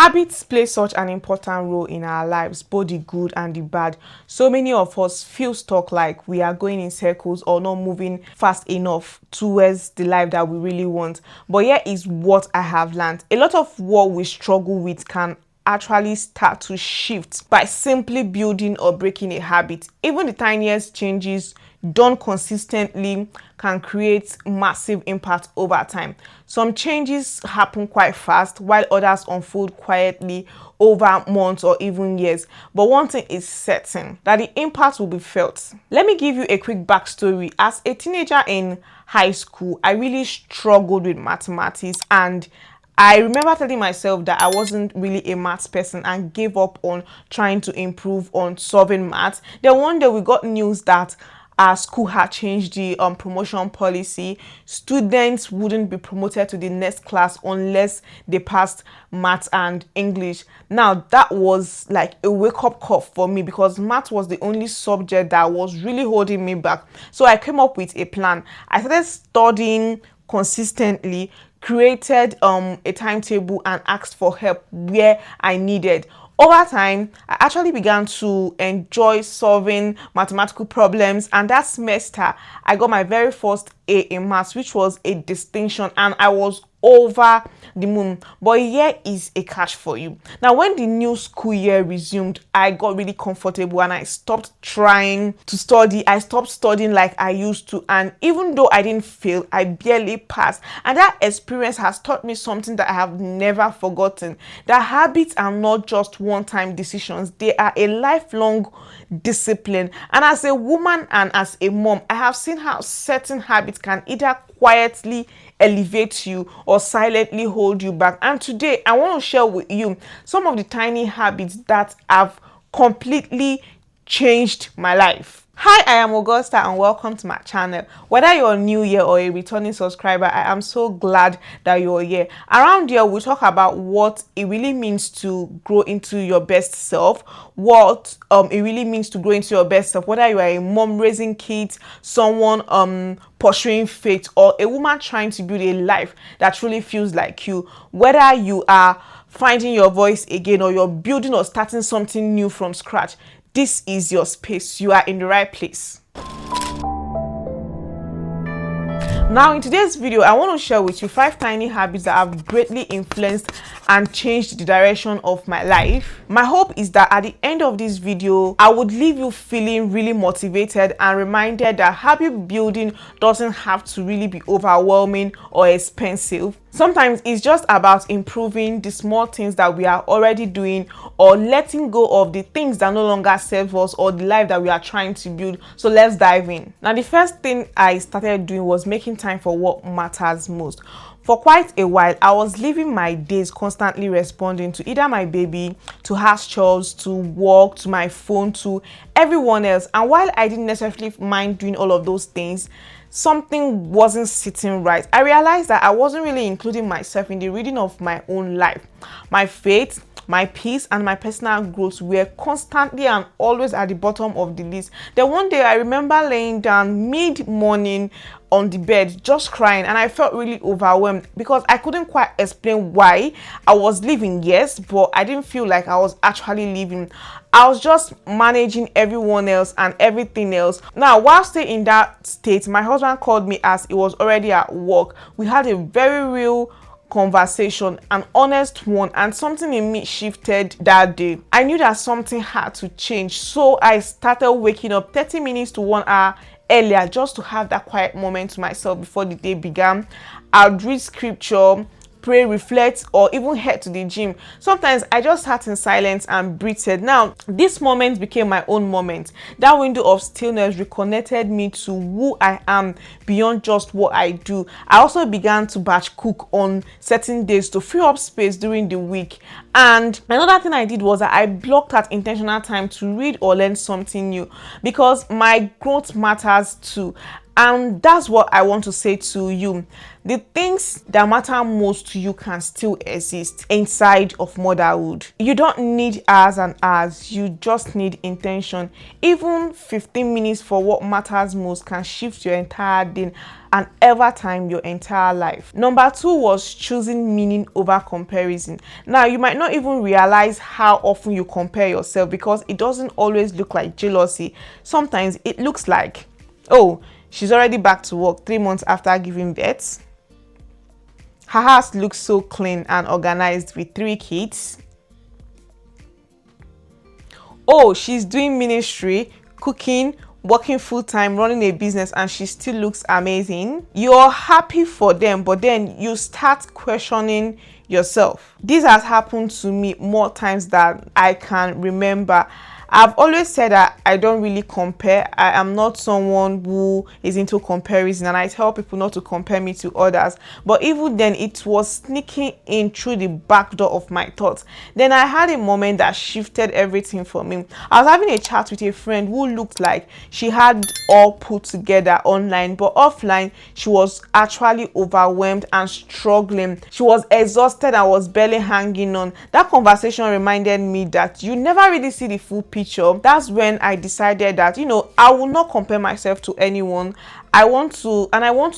Habits play such an important role in our lives, both the good and the bad. So many of us feel stuck, like we are going in circles or not moving fast enough towards the life that we really want. But here is what I have learned. A lot of what we struggle with can actually start to shift by simply building or breaking a habit. Even the tiniest changes done consistently can create massive impact over time. Some changes happen quite fast while others unfold quietly over months or even years. But one thing is certain, that the impact will be felt. Let me give you a quick backstory. As a teenager in high school, I really struggled with mathematics, and I remember telling myself that I wasn't really a maths person and gave up on trying to improve on solving maths. Then one day we got news that our school had changed the promotion policy. Students wouldn't be promoted to the next class unless they passed maths and English. Now that was like a wake-up call for me, because maths was the only subject that was really holding me back. So I came up with a plan. I started studying consistently, created a timetable, and asked for help where I needed. Over time, I actually began to enjoy solving mathematical problems, and that semester, I got my very first A in maths, which was a distinction, and I was over the moon. But here is a catch for you. Now, when the new school year resumed, I got really comfortable and I stopped trying to study. I stopped studying like I used to, and even though I didn't fail, I barely passed. And that experience has taught me something that I have never forgotten: that habits are not just one-time decisions, they are a lifelong discipline. And as a woman and as a mom, I have seen how certain habits can either quietly elevate you or silently hold you back. And today I want to share with you some of the tiny habits that have completely changed my life. Hi, I am Augusta and welcome to my channel. Whether you're new here or a returning subscriber, I am so glad that you're here. Around here, we talk about what it really means to grow into your best self, what it really means to grow into your best self, whether you are a mom raising kids, someone pursuing faith, or a woman trying to build a life that truly feels like you. Whether you are finding your voice again or you're building or starting something new from scratch, this is your space. You are in the right place. Now, in today's video, I want to share with you 5 tiny habits that have greatly influenced and changed the direction of my life. My hope is that at the end of this video, I would leave you feeling really motivated and reminded that habit building doesn't have to really be overwhelming or expensive. Sometimes it's just about improving the small things that we are already doing, or letting go of the things that no longer serve us or the life that we are trying to build. So let's dive in. Now, the first thing I started doing was making time for what matters most. For quite a while, I was living my days constantly responding to either my baby, to house chores, to work, to my phone, to everyone else. And while I didn't necessarily mind doing all of those things, something wasn't sitting right. I realized that I wasn't really including myself in the reading of my own life. My faith, my peace, and my personal growth were constantly and always at the bottom of the list. Then one day I remember laying down mid-morning on the bed just crying, and I felt really overwhelmed because I couldn't quite explain why. I was living, yes, but I didn't feel like I was actually living. I was just managing everyone else and everything else. Now, while still in that state, my husband called me as he was already at work. We had a very real conversation, an honest one, and something in me shifted that day. I knew that something had to change, so I started waking up 30 minutes to 1 hour earlier just to have that quiet moment to myself before the day began. I'd read scripture, pray, reflect, or even head to the gym. Sometimes I just sat in silence and breathed. Now, this moment became my own moment. That window of stillness reconnected me to who I am beyond just what I do. I also began to batch cook on certain days to free up space during the week. And another thing I did was that I blocked out intentional time to read or learn something new, because my growth matters too. And that's what I want to say to you. The things that matter most to you can still exist inside of motherhood. You don't need hours and hours, you just need intention. Even 15 minutes for what matters most can shift your entire day and ever time your entire life. Number 2 was choosing meaning over comparison. Now, you might not even realize how often you compare yourself because it doesn't always look like jealousy. Sometimes it looks like, oh, she's already back to work 3 months after giving birth. Her house looks so clean and organized with 3 kids. Oh, she's doing ministry, cooking, working full-time, running a business, and she still looks amazing. You're happy for them, but then you start questioning yourself. This has happened to me more times than I can remember. I've always said that I don't really compare. I am not someone who is into comparison, and I tell people not to compare me to others. But even then, it was sneaking in through the back door of my thoughts. Then I had a moment that shifted everything for me. I was having a chat with a friend who looked like she had all put together online, but offline, she was actually overwhelmed and struggling. She was exhausted and was barely hanging on. That conversation reminded me that you never really see the full picture. That's when I decided that, I will not compare myself to anyone. I want to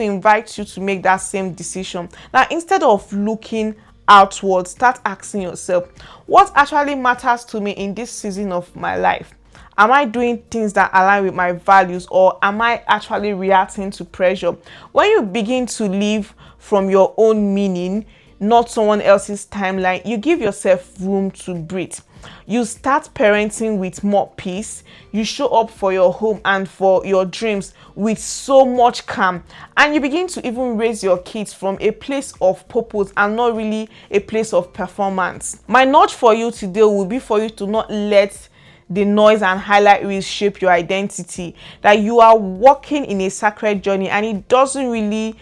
invite you to make that same decision. Now, instead of looking outward, start asking yourself, what actually matters to me in this season of my life? Am I doing things that align with my values, or am I actually reacting to pressure? When you begin to live from your own meaning, not someone else's timeline, you give yourself room to breathe. You start parenting with more peace. You show up for your home and for your dreams with so much calm. And you begin to even raise your kids from a place of purpose and not really a place of performance. My nudge for you today will be for you to not let the noise and highlight reels shape your identity. That you are walking in a sacred journey and it doesn't really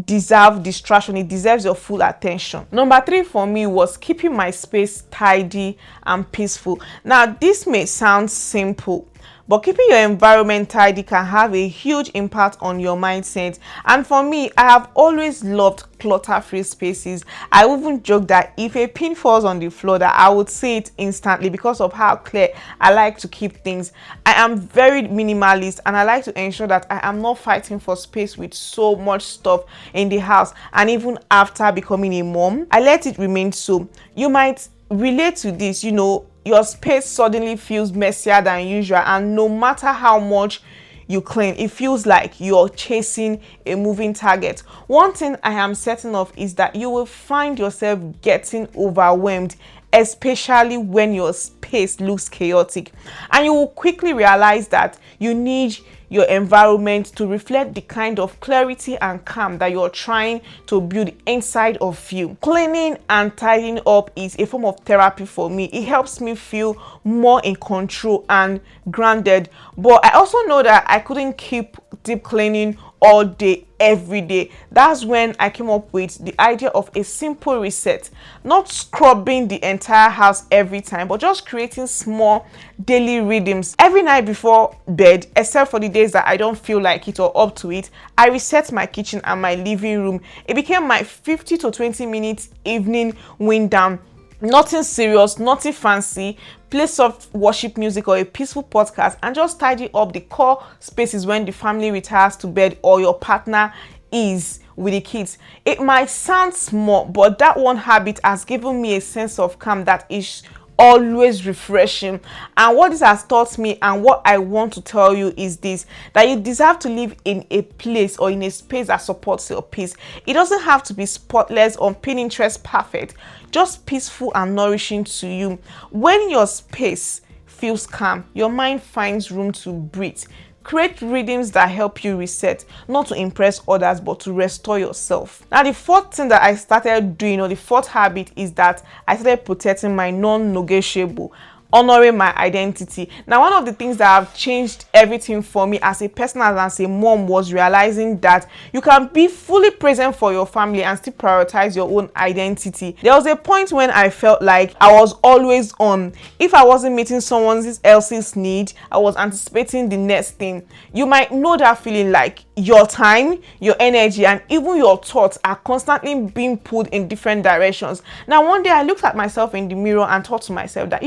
deserve distraction, it deserves your full attention. Number 3 for me was keeping my space tidy and peaceful. Now, this may sound simple, but keeping your environment tidy can have a huge impact on your mindset. And for me, I have always loved clutter-free spaces. I even joke that if a pin falls on the floor, that I would see it instantly because of how clear I like to keep things. I am very minimalist and I like to ensure that I am not fighting for space with so much stuff in the house. And even after becoming a mom, I let it remain so. You might relate to this, your space suddenly feels messier than usual, and no matter how much you clean, it feels like you're chasing a moving target. One thing I am certain of is that you will find yourself getting overwhelmed, especially when your space looks chaotic, and you will quickly realize that you need your environment to reflect the kind of clarity and calm that you're trying to build inside of you. Cleaning and tidying up is a form of therapy for me. It helps me feel more in control and grounded. But I also know that I couldn't keep deep cleaning all day, every day. That's when I came up with the idea of a simple reset. Not scrubbing the entire house every time, but just creating small daily rhythms. Every night before bed, except for the days that I don't feel like it or up to it, I reset my kitchen and my living room. It became my 50 to 20 minutes evening wind down. Nothing serious, nothing fancy. Play soft worship music or a peaceful podcast and just tidy up the core spaces when the family retires to bed or your partner is with the kids. It might sound small, but that one habit has given me a sense of calm that is always refreshing. And what this has taught me and what I want to tell you is this: that you deserve to live in a place or in a space that supports your peace. It doesn't have to be spotless or Pinterest perfect, just peaceful and nourishing to you. When your space feels calm, your mind finds room to breathe. Create rhythms that help you reset, not to impress others, but to restore yourself. Now, the 4th thing that I started doing, or the 4th habit, is that I started protecting my non-negotiable. honoring my identity. Now, one of the things that have changed everything for me as a person and as a mom was realizing that you can be fully present for your family and still prioritize your own identity. There was a point when I felt like I was always on. If I wasn't meeting someone else's need, I was anticipating the next thing. You might know that feeling, like your time, your energy, and even your thoughts are constantly being pulled in different directions. Now, one day I looked at myself in the mirror and thought to myself that,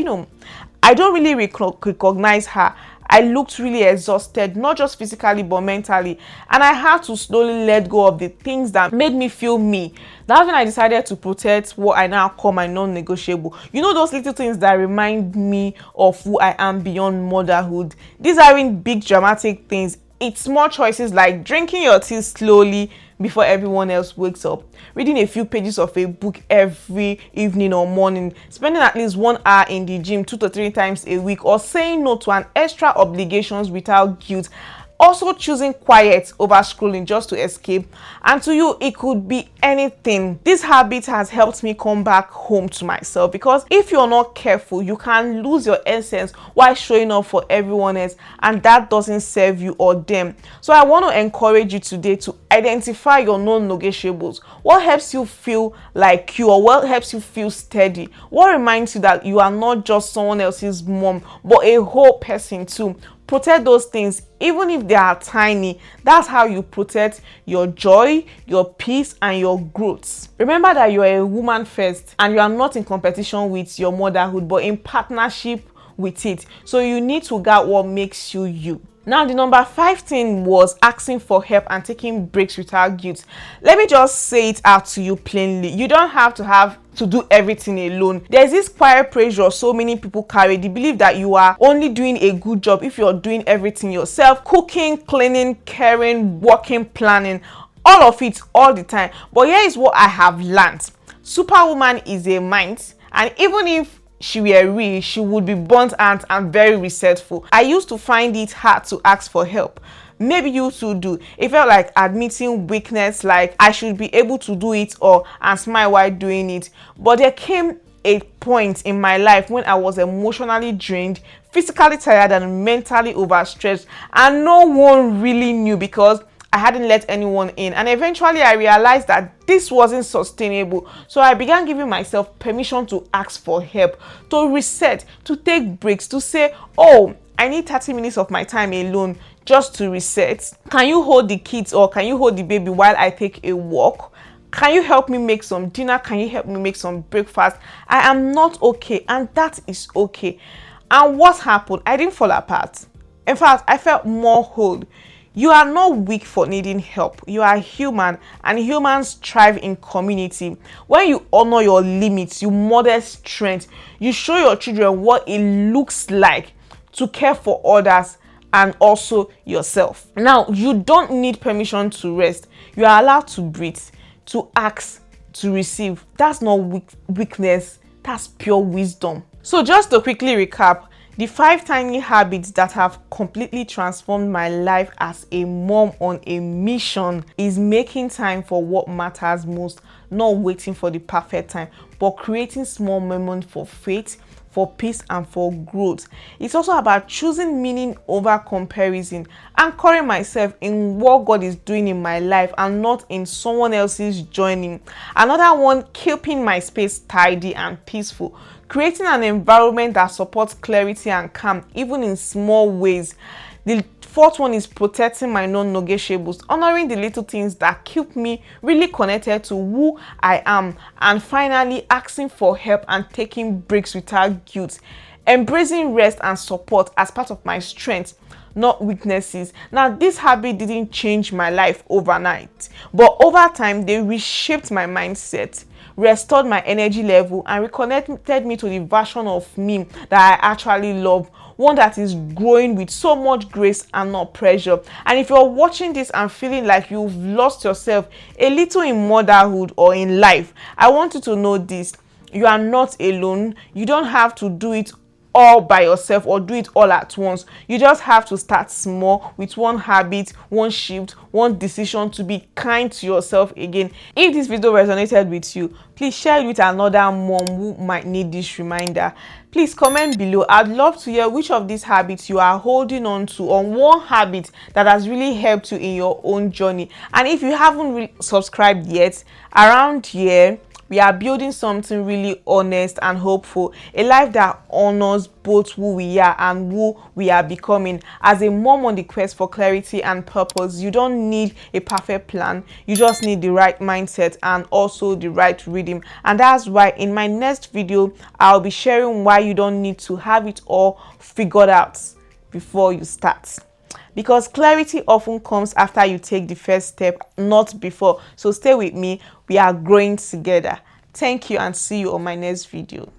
I don't really recognize her. I looked really exhausted, not just physically but mentally, and I had to slowly let go of the things that made me feel me. That's when I decided to protect what I now call my non-negotiable. Those little things that remind me of who I am beyond motherhood. These aren't big dramatic things. It's small choices like drinking your tea slowly before everyone else wakes up, reading a few pages of a book every evening or morning, spending at least 1 hour in the gym 2 to 3 times a week, or saying no to an extra obligations without guilt. Also choosing quiet over scrolling just to escape. And to you, it could be anything. This habit has helped me come back home to myself, because if you're not careful, you can lose your essence while showing up for everyone else, and that doesn't serve you or them. So I want to encourage you today to identify your non-negotiables. What helps you feel like you, or what helps you feel steady? What reminds you that you are not just someone else's mom, but a whole person too? Protect those things, even if they are tiny. That's how you protect your joy, your peace, and your growth. Remember that you are a woman first, and you are not in competition with your motherhood, but in partnership with it. So you need to guard what makes you you. Now, the number 5 thing was asking for help and taking breaks without guilt. Let me just say it out to you plainly. You don't have to do everything alone. There's this quiet pressure so many people carry, the belief that you are only doing a good job if you're doing everything yourself: cooking, cleaning, caring, working, planning, all of it all the time. But here is what I have learned. Superwoman is a mind, and even if she were real, she would be burnt out and very resentful. I used to find it hard to ask for help. Maybe you too do. It felt like admitting weakness, like I should be able to do it and smile while doing it. But there came a point in my life when I was emotionally drained, physically tired, and mentally overstretched, and no one really knew because I hadn't let anyone in. And eventually I realized that this wasn't sustainable. So I began giving myself permission to ask for help, to reset, to take breaks, to say, oh, I need 30 minutes of my time alone just to reset. Can you hold the kids, or can you hold the baby while I take a walk? Can you help me make some dinner? Can you help me make some breakfast? I am not okay, and that is okay. And what happened? I didn't fall apart. In fact, I felt more whole. You are not weak for needing help. You are human, and humans thrive in community. When you honor your limits, you model strength. You show your children what it looks like to care for others and also yourself. Now, you don't need permission to rest. You are allowed to breathe, to ask, to receive. That's not weakness. That's pure wisdom. So just to quickly recap, the 5 tiny habits that have completely transformed my life as a mom on a mission is making time for what matters most, not waiting for the perfect time, but creating small moments for faith, for peace, and for growth. It's also about choosing meaning over comparison, anchoring myself in what God is doing in my life and not in someone else's journey. Another one, keeping my space tidy and peaceful, creating an environment that supports clarity and calm, even in small ways. The 4th one is protecting my non-negotiables, honoring the little things that keep me really connected to who I am. And finally, asking for help and taking breaks without guilt, embracing rest and support as part of my strength, not weaknesses. Now, this habit didn't change my life overnight, but over time, they reshaped my mindset, restored my energy level, and reconnected me to the version of me that I actually love, one that is growing with so much grace and not pressure. And if you're watching this and feeling like you've lost yourself a little in motherhood or in life, I want you to know this: you are not alone. You don't have to do it all by yourself or do it all at once. You just have to start small with one habit, one shift, one decision to be kind to yourself again. If this video resonated with you, please share it with another mom who might need this reminder. Please comment below. I'd love to hear which of these habits you are holding on to, or one habit that has really helped you in your own journey. And if you haven't subscribed yet, around here we are building something really honest and hopeful, a life that honors both who we are and who we are becoming. As a mom on the quest for clarity and purpose, you don't need a perfect plan, you just need the right mindset and also the right rhythm. And that's why in my next video I'll be sharing why you don't need to have it all figured out before you start, because clarity often comes after you take the first step, not before. So stay with me, we are growing together. Thank you and see you on my next video.